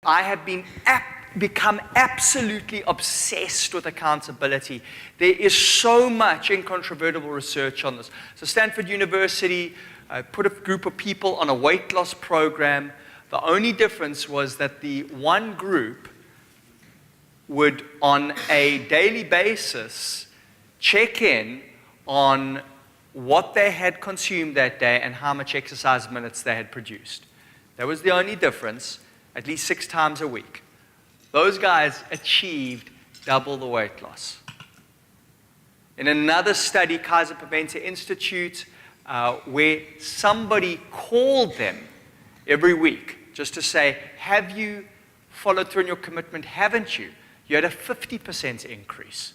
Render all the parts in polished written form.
I have become absolutely obsessed with accountability. There is so much incontrovertible research on this. So Stanford University put a group of people on a weight loss program. The only difference was that the one group would, on a daily basis, check in on what they had consumed that day and how much exercise minutes they had produced. That was the only difference, at least 6 times a week. Those guys achieved double the weight loss. In another study, Kaiser Permanente Institute, where somebody called them every week just to say, have you followed through on your commitment? Haven't you? You had a 50% increase.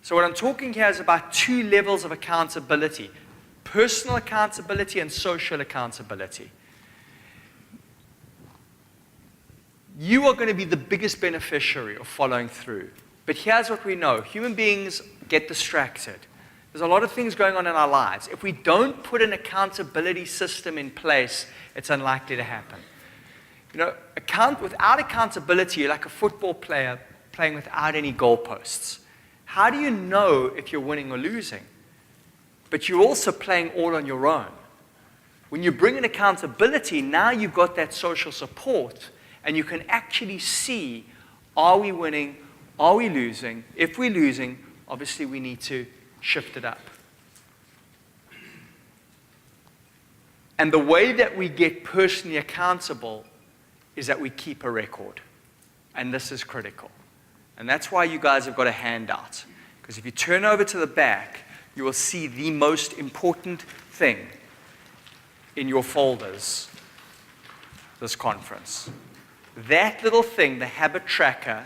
So what I'm talking here is about 2 levels of accountability: personal accountability and social accountability. You are going to be the biggest beneficiary of following through. But here's what we know. Human beings get distracted. There's a lot of things going on in our lives. If we don't put an accountability system in place, it's unlikely to happen. You know, without accountability, you're like a football player playing without any goalposts. How do you know if you're winning or losing? But you're also playing all on your own. When you bring in accountability, now you've got that social support, and you can actually see, are we winning? Are we losing? If we're losing, obviously we need to shift it up. And the way that we get personally accountable is that we keep a record. And this is critical. And that's why you guys have got a handout. Because if you turn over to the back, you will see the most important thing in your folders this conference. That little thing, the habit tracker,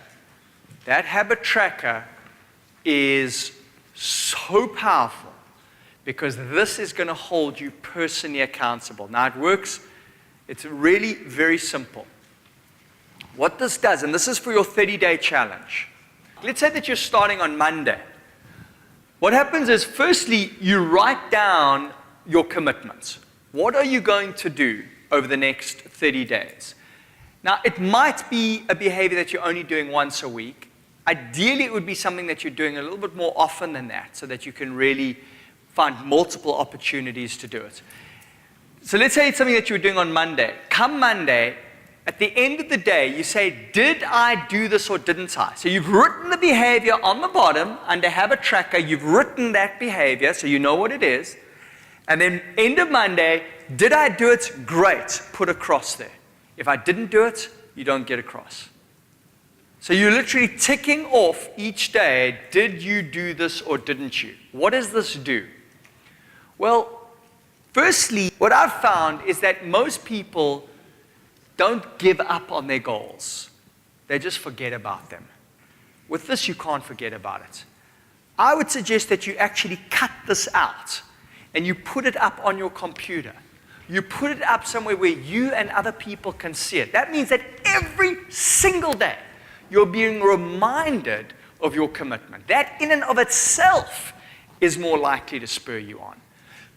that habit tracker is so powerful because this is going to hold you personally accountable. Now it works, it's really very simple. What this does, and this is for your 30-day challenge. Let's say that you're starting on Monday. What happens is, firstly, you write down your commitments. What are you going to do over the next 30 days? Now, it might be a behavior that you're only doing once a week. Ideally, it would be something that you're doing a little bit more often than that so that you can really find multiple opportunities to do it. So let's say it's something that you were doing on Monday. Come Monday, at the end of the day, you say, did I do this or didn't I? So you've written the behavior on the bottom under habit tracker. You've written that behavior so you know what it is. And then end of Monday, did I do it? Great. Put a cross there. If I didn't do it, you don't get a cross. So you're literally ticking off each day, did you do this or didn't you? What does this do? Well, firstly, what I've found is that most people don't give up on their goals. They just forget about them. With this, you can't forget about it. I would suggest that you actually cut this out and you put it up on your computer. You put it up somewhere where you and other people can see it. That means that every single day, you're being reminded of your commitment. That in and of itself is more likely to spur you on.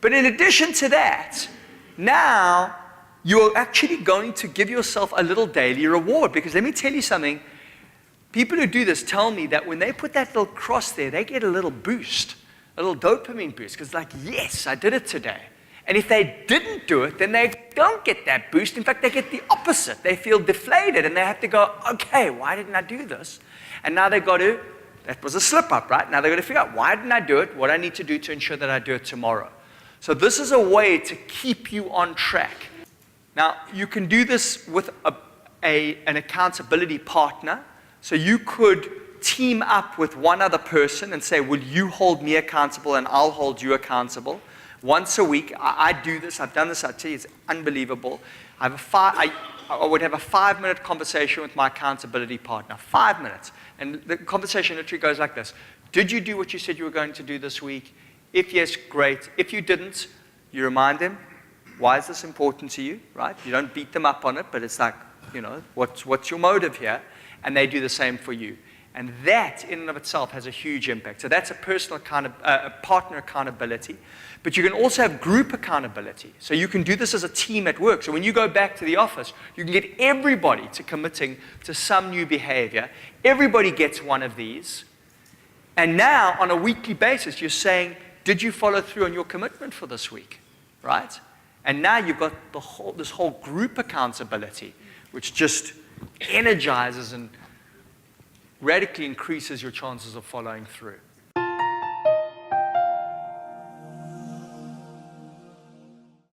But in addition to that, now you're actually going to give yourself a little daily reward. Because let me tell you something, people who do this tell me that when they put that little cross there, they get a little boost, a little dopamine boost. Because it's like, yes, I did it today. And if they didn't do it, then they don't get that boost. In fact, they get the opposite. They feel deflated, and they have to go, okay, why didn't I do this? And now they've got to, that was a slip-up, right? Now they've got to figure out, why didn't I do it? What I need to do to ensure that I do it tomorrow. So this is a way to keep you on track. Now, you can do this with an accountability partner. So you could team up with one other person and say, will you hold me accountable and I'll hold you accountable? Once a week, I do this. I've done this. I tell you, it's unbelievable. I would have a 5-minute conversation with my accountability partner. 5 minutes. And the conversation literally goes like this. Did you do what you said you were going to do this week? If yes, great. If you didn't, you remind them, why is this important to you, right? You don't beat them up on it, but it's like, you know, what's your motive here? And they do the same for you. And that, in and of itself, has a huge impact. So that's a personal partner accountability. But you can also have group accountability. So you can do this as a team at work. So when you go back to the office, you can get everybody to committing to some new behavior. Everybody gets one of these. And now, on a weekly basis, you're saying, did you follow through on your commitment for this week? Right? And now you've got this whole group accountability, which just energizes and radically increases your chances of following through.